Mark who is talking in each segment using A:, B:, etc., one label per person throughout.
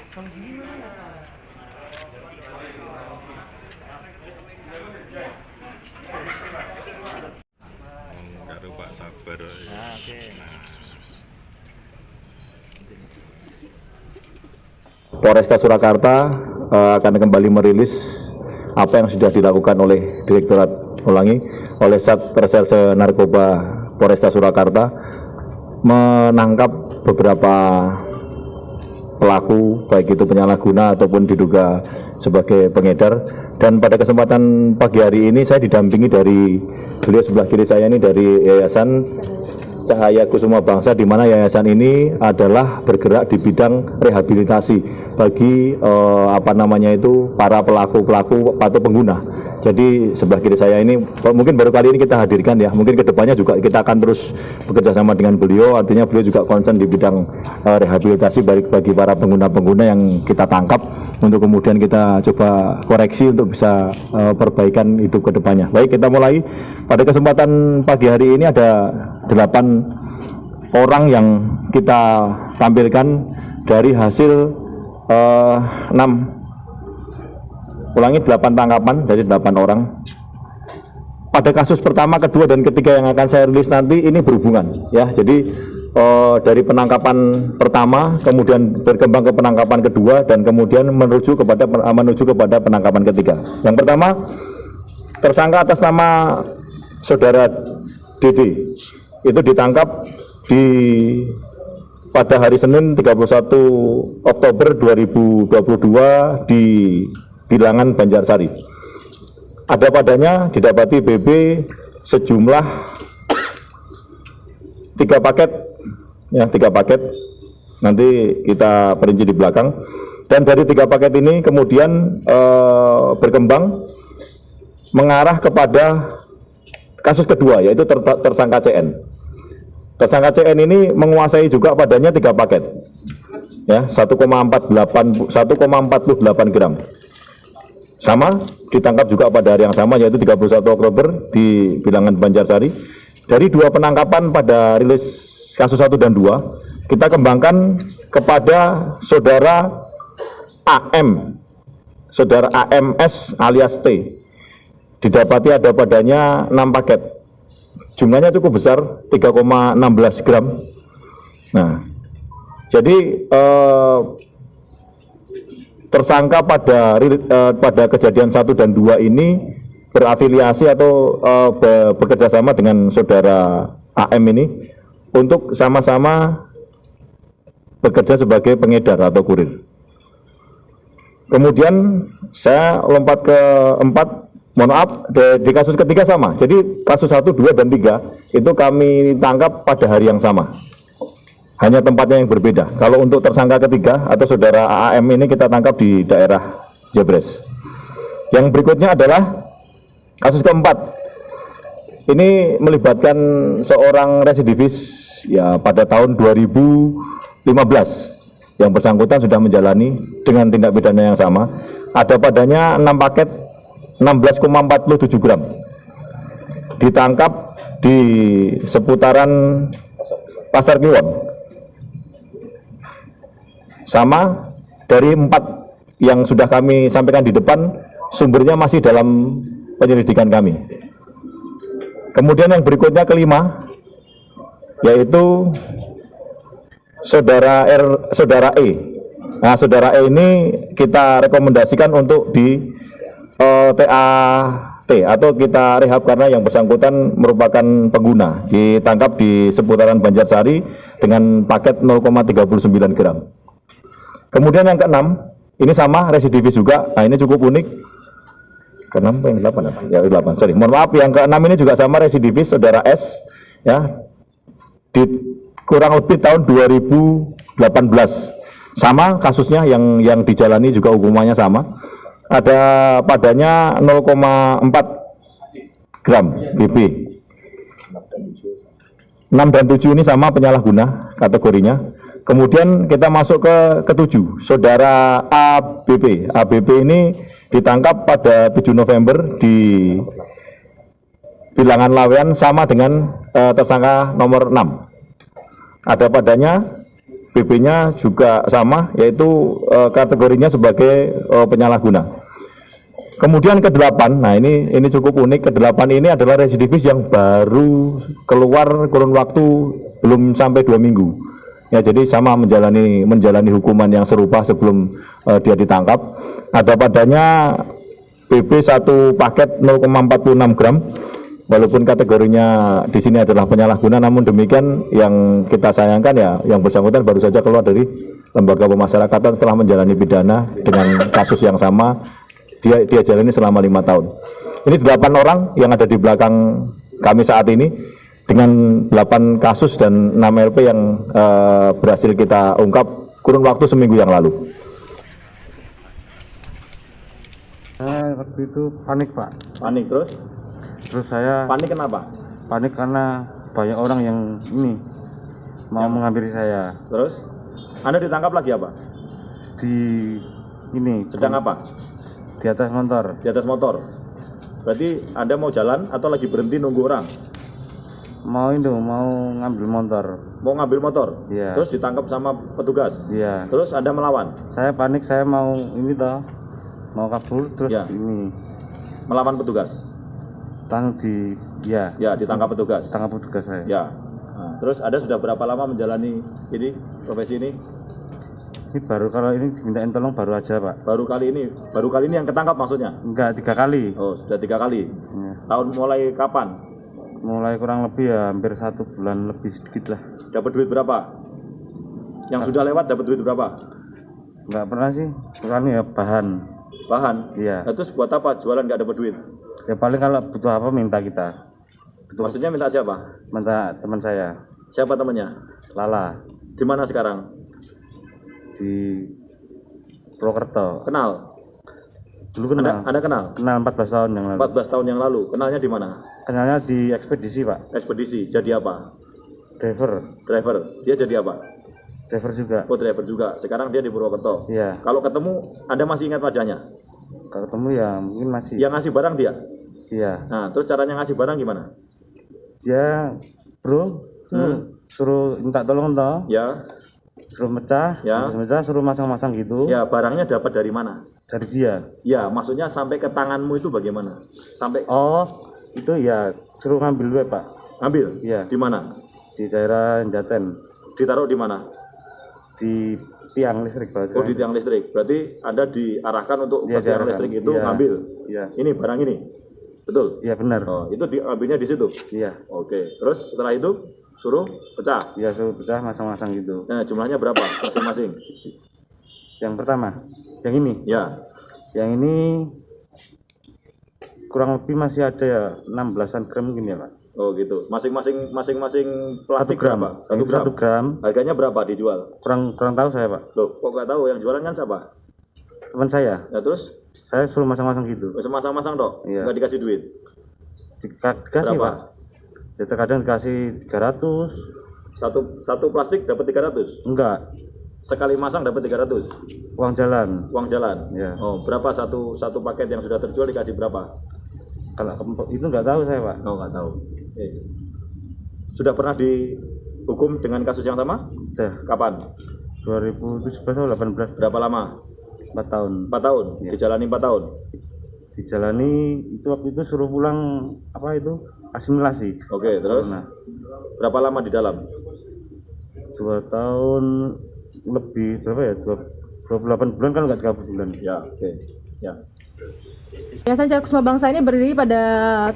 A: Karo Pak Sabar.
B: Nah, oke.
C: Polresta Surakarta akan kembali merilis apa yang sudah dilakukan oleh Direktorat oleh Satreskrim Narkoba Polresta Surakarta menangkap beberapa pelaku, baik itu penyalahguna ataupun diduga sebagai pengedar. Dan pada kesempatan pagi hari ini saya didampingi dari beliau sebelah kiri saya ini dari Yayasan Cahaya Kusuma Bangsa, di mana yayasan ini adalah bergerak di bidang rehabilitasi bagi para pelaku atau pengguna. Jadi sebelah kiri saya ini mungkin baru kali ini kita hadirkan ya. Mungkin kedepannya juga kita akan terus bekerja sama dengan beliau. Artinya beliau juga concern di bidang rehabilitasi bagi para pengguna-pengguna yang kita tangkap untuk kemudian kita coba koreksi untuk bisa perbaikan hidup kedepannya. Baik, kita mulai. Pada kesempatan pagi hari ini ada 8 orang yang kita tampilkan dari hasil 8 tangkapan dari 8 orang. Pada kasus pertama, kedua, dan ketiga yang akan saya rilis nanti ini berhubungan ya. Jadi dari penangkapan pertama kemudian berkembang ke penangkapan kedua dan kemudian menuju kepada penangkapan ketiga. Yang pertama, tersangka atas nama Saudara DD itu ditangkap pada hari Senin 31 Oktober 2022 di Bilangan Banjarsari. Ada padanya didapati BB sejumlah 3 paket ya, 3 paket. Nanti kita perinci di belakang. Dan dari 3 paket ini kemudian berkembang mengarah kepada kasus kedua, yaitu tersangka CN. Tersangka CN ini menguasai juga padanya 3 paket ya, 1,48 gram. Sama ditangkap juga pada hari yang sama, yaitu 31 Oktober di Bilangan Banjarsari. Dari 2 penangkapan pada rilis kasus 1 dan 2, kita kembangkan kepada Saudara AM, Saudara AMS alias T. Didapati ada padanya 6 paket. Jumlahnya cukup besar, 3,16 gram. Nah, jadi tersangka pada kejadian 1 dan 2 ini berafiliasi atau bekerja sama dengan Saudara AM ini untuk sama-sama bekerja sebagai pengedar atau kurir. Kemudian saya lompat ke 4. Mohon maaf, di kasus ketiga sama. Jadi kasus 1, 2, dan 3 itu kami tangkap pada hari yang sama. Hanya tempatnya yang berbeda. Kalau untuk tersangka ketiga atau Saudara AM ini kita tangkap di daerah Jebres. Yang berikutnya adalah kasus keempat. Ini melibatkan seorang residivis ya pada tahun 2015. Yang bersangkutan sudah menjalani dengan tindak pidana yang sama. Ada padanya 6 paket 16,47 gram. Ditangkap di seputaran Pasar Kliwon. Sama dari 4 yang sudah kami sampaikan di depan, sumbernya masih dalam penyelidikan kami. Kemudian yang berikutnya kelima, yaitu Saudara E. Nah, Saudara E ini kita rekomendasikan untuk di TAT atau kita rehab karena yang bersangkutan merupakan pengguna. Ditangkap di seputaran Banjarsari dengan paket 0,39 gram. Kemudian yang keenam, ini sama residivis juga. Nah, ini cukup unik. Keenam yang 8 apa? Ya 8. Sorry, mohon maaf. Yang keenam ini juga sama residivis Saudara S ya. Di kurang lebih tahun 2018. Sama kasusnya yang dijalani juga hukumannya sama. Ada padanya 0,4 gram BB. 6 dan 7 ini sama penyalahguna kategorinya. Kemudian kita masuk ke ke-7, Saudara ABP. ABP ini ditangkap pada 7 November di Bilangan Lawean sama dengan tersangka nomor 6. Ada padanya PP-nya juga sama, yaitu kategorinya sebagai penyalahguna. Kemudian ke-8, nah ini cukup unik. Ke-8 ini adalah residivis yang baru keluar kurun waktu belum sampai 2 minggu. Ya, jadi sama menjalani hukuman yang serupa sebelum dia ditangkap. Ada padanya PP 1 paket 0,46 gram. Walaupun kategorinya di sini adalah penyalahguna, namun demikian yang kita sayangkan ya, yang bersangkutan baru saja keluar dari lembaga pemasyarakatan setelah menjalani pidana dengan kasus yang sama. Dia jalani selama 5 tahun. Ini 8 orang yang ada di belakang kami saat ini dengan 8 kasus dan 6 LP yang berhasil kita ungkap kurun waktu seminggu yang lalu.
B: Saya waktu itu panik, Pak.
C: Panik terus?
B: Terus saya
C: Panik kenapa?
B: panik karena banyak orang yang ini mau menghampiri saya.
C: Terus? Anda ditangkap lagi apa?
B: Di ini
C: Sedang apa?
B: di atas motor.
C: Di atas motor. Berarti Anda mau jalan atau lagi berhenti nunggu orang?
B: Mau ngambil motor.
C: Mau ngambil motor?
B: Iya.
C: Terus ditangkap sama petugas?
B: Iya.
C: Terus Anda melawan?
B: Saya panik, saya mau ini toh. Mau kabur terus
C: Ya.
B: ini
C: Melawan petugas? Ya, ditangkap petugas.
B: tangkap petugas saya.
C: Ya. Nah, terus Anda sudah berapa lama menjalani ini profesi ini?
B: Ini baru, kalau ini dimintain tolong baru aja, Pak.
C: Baru kali ini yang ketangkap maksudnya?
B: Enggak, 3 kali.
C: Oh, sudah 3 kali.
B: Ya.
C: Tahun mulai kapan?
B: Mulai kurang lebih ya hampir 1 bulan lebih sedikit lah.
C: Dapat duit berapa? Yang sudah lewat dapat duit berapa?
B: Enggak pernah sih, kurang ya bahan.
C: Bahan?
B: Iya.
C: Nah, terus buat apa jualan nggak dapat duit?
B: Ya paling kalau butuh apa minta kita.
C: Maksudnya minta siapa?
B: Minta teman saya,
C: Siapa temannya?
B: Lala,
C: Di mana sekarang?
B: di Purwokerto.
C: Kenal?
B: Dulu kenal.
C: Anda kenal?
B: Kenal 14 tahun yang lalu.
C: 14 tahun yang lalu. Kenalnya di mana?
B: Kenalnya di ekspedisi, Pak.
C: Ekspedisi. Jadi apa?
B: Driver
C: Dia jadi apa?
B: juga.
C: Oh, driver juga. Sekarang dia di Purwokerto.
B: Iya.
C: Kalau ketemu, Anda masih ingat wajahnya?
B: Kalau ketemu ya mungkin masih.
C: Yang ngasih barang dia?
B: Iya.
C: Nah, terus caranya ngasih barang gimana?
B: Dia, bro, suruh minta tolong toh.
C: Ya,
B: Suruh mecah.
C: Ya.
B: Habis mecah suruh masang-masang gitu.
C: ya barangnya dapat dari mana?
B: Dari dia.
C: Ya, maksudnya sampai ke tanganmu itu bagaimana? Sampai
B: Oh, itu ya suruh ngambil duit, Pak.
C: ngambil?
B: Iya.
C: Di mana?
B: Di daerah Jaten.
C: Ditaruh di mana?
B: Di tiang listrik, Pak.
C: Oh, di tiang listrik. Berarti Anda diarahkan untuk
B: Iya,
C: ke tiang
B: diarahkan.
C: listrik itu
B: Iya.
C: ngambil.
B: Iya.
C: Ini barang ini. Betul?
B: Iya benar.
C: Oh, itu diambilnya di situ.
B: Iya.
C: Oke. Terus setelah itu suruh pecah.
B: Iya suruh pecah masang-masang gitu.
C: Nah, jumlahnya berapa masing-masing?
B: Yang pertama, yang ini.
C: Ya.
B: Yang ini kurang lebih masih ada ya 16-an gram mungkin ya, Pak.
C: Oh, gitu. Masing-masing plastik
B: 1 gram.
C: berapa?
B: Yang 1 gram.
C: Harganya berapa dijual?
B: Kurang tahu saya, Pak.
C: Loh, kok nggak tahu? Yang jualan kan siapa?
B: Teman saya.
C: Ya, terus
B: Saya suruh masang-masang gitu.
C: masang-masang dok?
B: Iya.
C: Nggak dikasih duit?
B: Dikasih,
C: Berapa?
B: Pak. Ya terkadang dikasih 300.
C: Satu plastik dapat 300?
B: Enggak.
C: Sekali masang dapat 300?
B: Uang jalan.
C: Uang jalan?
B: Iya.
C: Oh, berapa satu paket yang sudah terjual dikasih berapa?
B: Kalau itu enggak tahu saya, Pak.
C: Oh, nggak tahu. Sudah pernah dihukum dengan kasus yang sama?
B: Sudah
C: Kapan?
B: 2017 atau 18.
C: Berapa lama?
B: 4 tahun.
C: 4 tahun?
B: Iya.
C: Dijalani 4 tahun?
B: Dijalani itu waktu itu suruh pulang apa itu? Asimilasi.
C: Oke, terus?
B: Nah,
C: Berapa lama di dalam?
B: 2 tahun lebih, berapa ya? 28 bulan kan enggak 30 bulan.
C: Ya, oke. Ya.
D: Yayasan Cahaya Kusuma Bangsa ini berdiri pada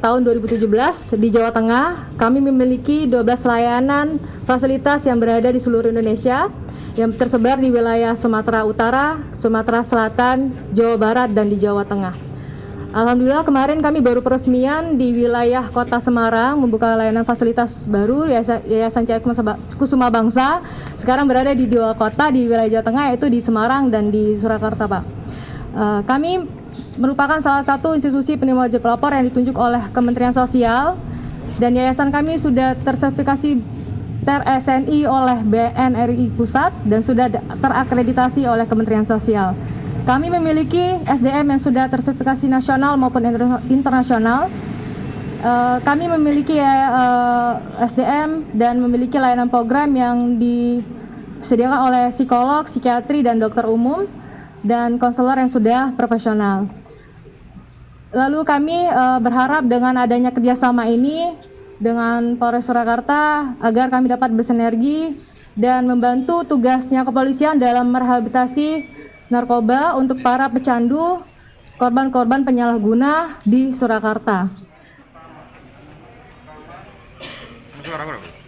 D: tahun 2017 di Jawa Tengah. Kami memiliki 12 layanan fasilitas yang berada di seluruh Indonesia yang tersebar di wilayah Sumatera Utara, Sumatera Selatan, Jawa Barat, dan di Jawa Tengah. Alhamdulillah kemarin kami baru peresmian di wilayah Kota Semarang membuka layanan fasilitas baru Yayasan Cahaya Kusuma Bangsa. Sekarang berada di 2 kota di wilayah Jawa Tengah, yaitu di Semarang dan di Surakarta, Pak. Kami merupakan salah satu institusi penerima wajib lapor yang ditunjuk oleh Kementerian Sosial, dan yayasan kami sudah tersertifikasi ter-SNI oleh BNRI Pusat dan sudah terakreditasi oleh Kementerian Sosial. Kami memiliki SDM yang sudah tersertifikasi nasional maupun internasional. Kami memiliki SDM dan memiliki layanan program yang disediakan oleh psikolog, psikiatri, dan dokter umum, dan konselor yang sudah profesional. Lalu kami berharap dengan adanya kerjasama ini dengan Polres Surakarta agar kami dapat bersinergi dan membantu tugasnya kepolisian dalam merehabilitasi narkoba untuk para pecandu, korban-korban penyalahguna di Surakarta.
A: Suara berapa?